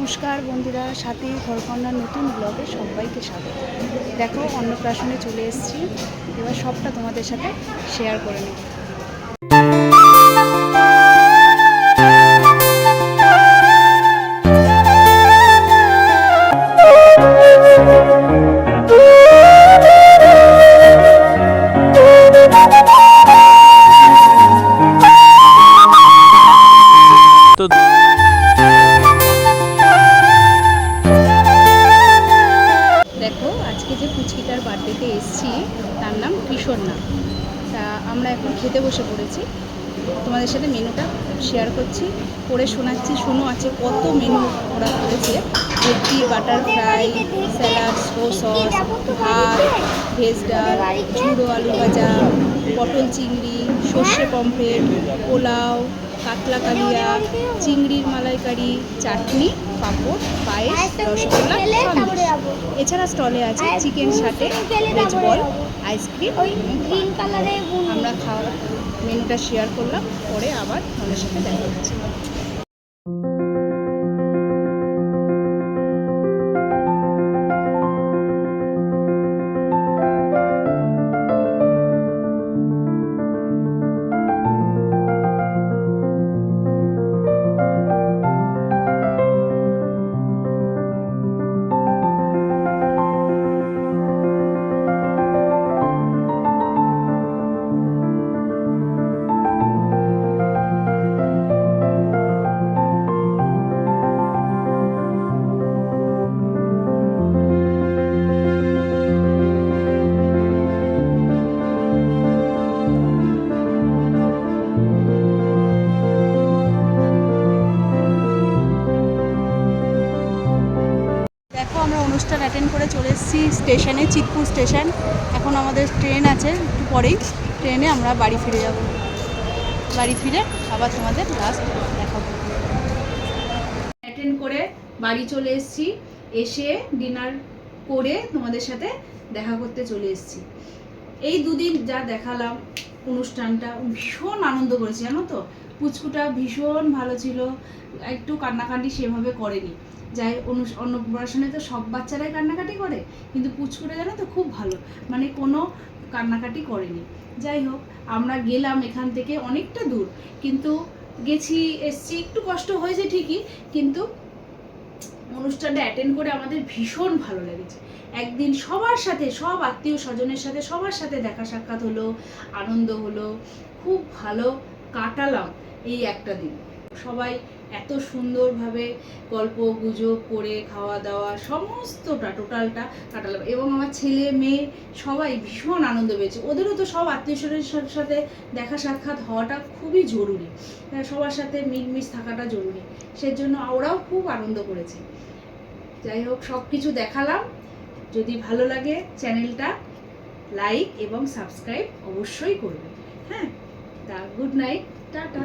নমস্কার বন্ধুরা, সাথী ঘরকন্যার নতুন ব্লগে সবাইকে স্বাগত। দেখো, অন্নপ্রাশনে চলে এসেছি। এবার সবটা তোমাদের সাথে শেয়ার করে নেব। দেখো, আজকে যে পুচকিটার বার্থডেতে এসেছি তার নাম কৃষ্ণা। তা আমরা এখন খেতে বসে পড়েছি। তোমাদের সাথে মেনুটা শেয়ার করছি, পড়ে শোনাচ্ছি। শোনো, আছে কত মেনু ওরা করেছে। ভেটকি, বাটার ফ্রাই, স্যালাড, সস, ভাত, ভেজ ডাল, ঝুড়ো আলু ভাজা, পটল চিংড়ি, সর্ষে পমফ্রেট, পোলাও, কাতলা কালিয়া, চিংড়ির মালাইকারি, চাটনি, পাঁপড়, পায়েস, রসগোল্লা, সন্দেশ। এছাড়া স্টলে আছে চিকেন সাটে, ভেজ বল, আইসক্রিম। আমরা খাওয়া মেনুটা শেয়ার করলাম, পরে আবার আমাদের সাথে দেখা হচ্ছে। আমরা অনুষ্ঠান অ্যাটেন্ড করে চলে এসেছি স্টেশনে, চিতপুর স্টেশন। এখন আমাদের ট্রেন আছে, একটু পরেই ট্রেনে আমরা বাড়ি ফিরে যাব। বাড়ি ফিরে আবার তোমাদের লাস্ট দেখাবো। অ্যাটেন্ড করে বাড়ি চলে এসেছি, এসে ডিনার করে তোমাদের সাথে দেখা করতে চলে এসেছি। এই দুদিন যা দেখালাম অনুষ্ঠানটা, ভীষণ আনন্দ করেছি জানো তো। পুচকুটা ভীষণ ভালো ছিল, একটু কান্নাকাটি সেভাবে করেনি। যাই অন্নপ্রাশনে তো সব বাচ্চারাই কান্নাকাটি করে, কিন্তু পুচকুটা জানো তো খুব ভালো, মানে কোনো কান্নাকাটি করেনি। যাই হোক, আমরা গেলাম এখান থেকে অনেকটা দূর, কিন্তু গেছি এসছি, একটু কষ্ট হয়েছে ঠিকই, কিন্তু অনুষ্ঠানটা অ্যাটেন্ড করে আমাদের ভীষণ ভালো লেগেছে। একদিন সবার সাথে, সব আত্মীয় স্বজনের সাথে সবার সাথে দেখা সাক্ষাৎ হলো, আনন্দ হলো, খুব ভালো কাটালাম এই একটা দিন। সবাই এত সুন্দরভাবে গল্প গুজব করে খাওয়া দাওয়া সমস্তটা টোটালটা কাটালাম। এবং আমার ছেলে মেয়ে সবাই ভীষণ আনন্দ পেয়েছে। ওদেরও তো সব আত্মীয় স্বজনের সাথে দেখা সাক্ষাৎ হওয়াটা খুবই জরুরি, সবার সাথে মিলমিশ থাকাটা জরুরি, সেজন্য ওরাও খুব আনন্দ করেছে। যাই হোক, সব কিছু দেখালাম। যদি ভালো লাগে চ্যানেলটা লাইক এবং সাবস্ক্রাইব অবশ্যই করবে। হ্যাঁ, গুড নাইট, টাটা।